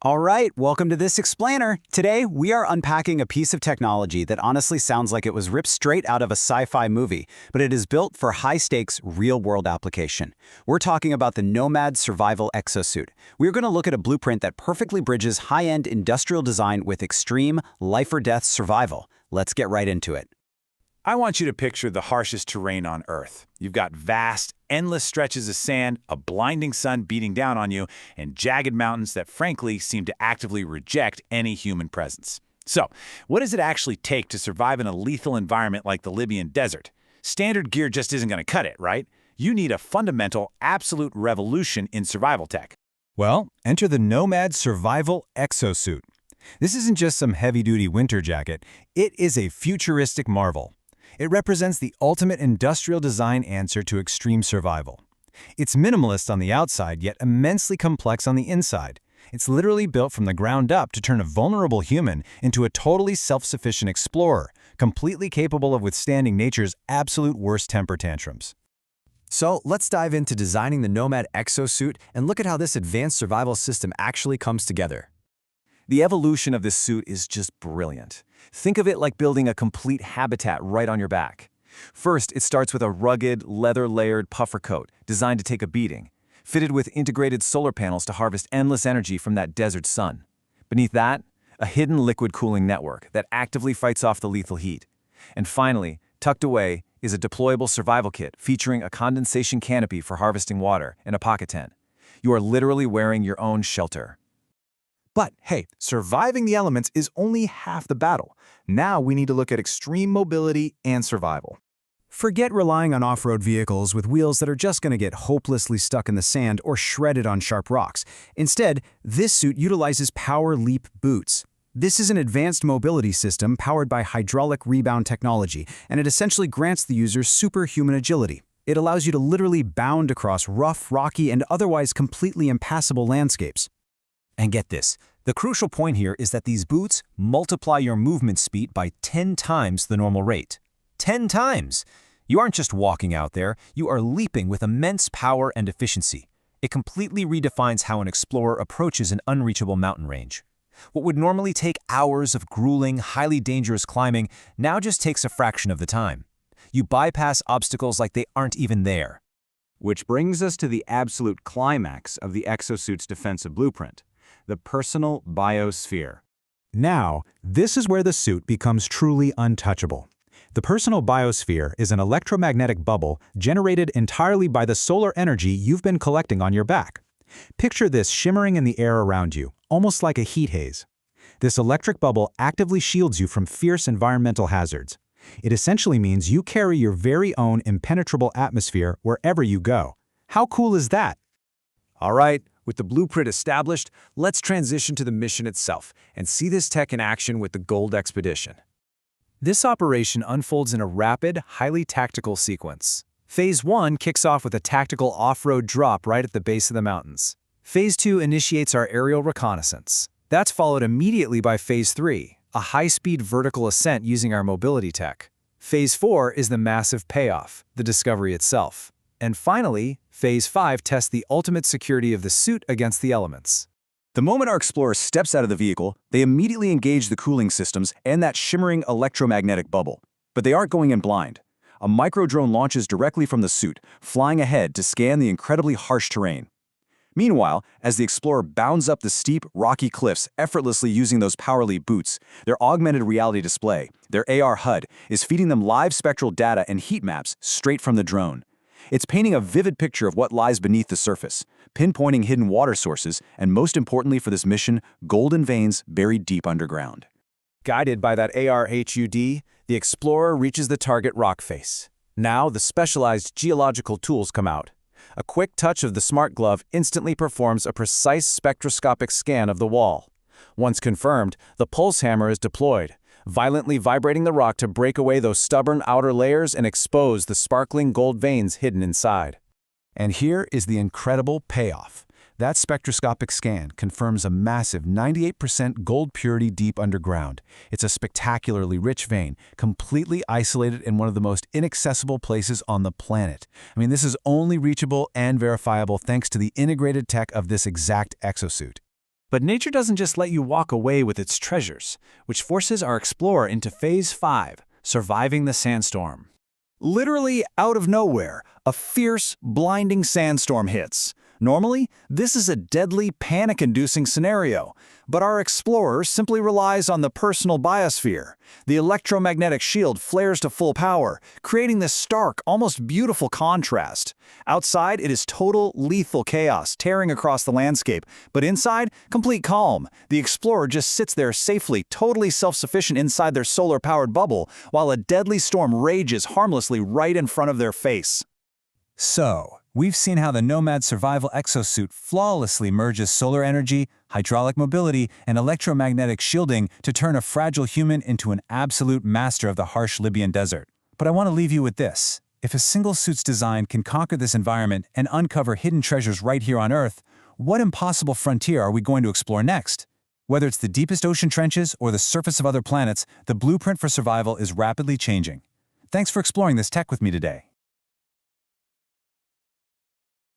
All right, welcome to this explainer. Today, we are unpacking a piece of technology that honestly sounds like it was ripped straight out of a sci-fi movie, but it is built for high-stakes, real-world application. We're talking about the Nomad Survival Exo-Suit. We're going to look at a blueprint that perfectly bridges high-end industrial design with extreme, life-or-death survival. Let's get right into it. I want you to picture the harshest terrain on Earth. You've got vast, endless stretches of sand, a blinding sun beating down on you, and jagged mountains that frankly seem to actively reject any human presence. So, what does it actually take to survive in a lethal environment like the Libyan desert? Standard gear just isn't going to cut it, right? You need a fundamental, absolute revolution in survival tech. Well, enter the Nomad Survival Exo-Suit. This isn't just some heavy-duty winter jacket, it is a futuristic marvel. It represents the ultimate industrial design answer to extreme survival. It's minimalist on the outside, yet immensely complex on the inside. It's literally built from the ground up to turn a vulnerable human into a totally self-sufficient explorer, completely capable of withstanding nature's absolute worst temper tantrums. So let's dive into designing the Nomad Exo-Suit and look at how this advanced survival system actually comes together. The evolution of this suit is just brilliant. Think of it like building a complete habitat right on your back. First, it starts with a rugged, leather-layered puffer coat designed to take a beating, fitted with integrated solar panels to harvest endless energy from that desert sun. Beneath that, a hidden liquid cooling network that actively fights off the lethal heat. And finally, tucked away is a deployable survival kit featuring a condensation canopy for harvesting water and a pocket tent. You are literally wearing your own shelter. But hey, surviving the elements is only half the battle. Now we need to look at extreme mobility and survival. Forget relying on off-road vehicles with wheels that are just going to get hopelessly stuck in the sand or shredded on sharp rocks. Instead, this suit utilizes Power Leap boots. This is an advanced mobility system powered by hydraulic rebound technology, and it essentially grants the user superhuman agility. It allows you to literally bound across rough, rocky, and otherwise completely impassable landscapes. And get this, the crucial point here is that these boots multiply your movement speed by 10 times the normal rate. 10 times! You aren't just walking out there, you are leaping with immense power and efficiency. It completely redefines how an explorer approaches an unreachable mountain range. What would normally take hours of grueling, highly dangerous climbing now just takes a fraction of the time. You bypass obstacles like they aren't even there. Which brings us to the absolute climax of the Exo-Suit's defensive blueprint. The personal biosphere. Now, this is where the suit becomes truly untouchable. The personal biosphere is an electromagnetic bubble generated entirely by the solar energy you've been collecting on your back. Picture this shimmering in the air around you, almost like a heat haze. This electric bubble actively shields you from fierce environmental hazards. It essentially means you carry your very own impenetrable atmosphere wherever you go. How cool is that? All right, with the blueprint established, let's transition to the mission itself and see this tech in action with the Gold Expedition. This operation unfolds in a rapid, highly tactical sequence. Phase 1 kicks off with a tactical off-road drop right at the base of the mountains. Phase 2 initiates our aerial reconnaissance. That's followed immediately by Phase 3, a high-speed vertical ascent using our mobility tech. Phase 4 is the massive payoff, the discovery itself. And finally, Phase 5 tests the ultimate security of the suit against the elements. The moment our explorer steps out of the vehicle, they immediately engage the cooling systems and that shimmering electromagnetic bubble. But they aren't going in blind. A micro-drone launches directly from the suit, flying ahead to scan the incredibly harsh terrain. Meanwhile, as the explorer bounds up the steep, rocky cliffs effortlessly using those Power Leap boots, their augmented reality display, their AR HUD, is feeding them live spectral data and heat maps straight from the drone. It's painting a vivid picture of what lies beneath the surface, pinpointing hidden water sources, and most importantly for this mission, golden veins buried deep underground. Guided by that AR HUD, the explorer reaches the target rock face. Now the specialized geological tools come out. A quick touch of the smart glove instantly performs a precise spectroscopic scan of the wall. Once confirmed, the pulse hammer is deployed, violently vibrating the rock to break away those stubborn outer layers and expose the sparkling gold veins hidden inside. And here is the incredible payoff. That spectroscopic scan confirms a massive 98% gold purity deep underground. It's a spectacularly rich vein, completely isolated in one of the most inaccessible places on the planet. I mean, this is only reachable and verifiable thanks to the integrated tech of this exact exosuit. But nature doesn't just let you walk away with its treasures, which forces our explorer into Phase 5, surviving the sandstorm. Literally out of nowhere, a fierce, blinding sandstorm hits. Normally, this is a deadly, panic-inducing scenario, but our explorer simply relies on the personal biosphere. The electromagnetic shield flares to full power, creating this stark, almost beautiful contrast. Outside, it is total, lethal chaos tearing across the landscape, but inside, complete calm. The explorer just sits there safely, totally self-sufficient inside their solar-powered bubble, while a deadly storm rages harmlessly right in front of their face. So, we've seen how the Nomad survival exosuit flawlessly merges solar energy, hydraulic mobility, and electromagnetic shielding to turn a fragile human into an absolute master of the harsh Libyan desert. But I want to leave you with this. If a single suit's design can conquer this environment and uncover hidden treasures right here on Earth, what impossible frontier are we going to explore next? Whether it's the deepest ocean trenches or the surface of other planets, the blueprint for survival is rapidly changing. Thanks for exploring this tech with me today.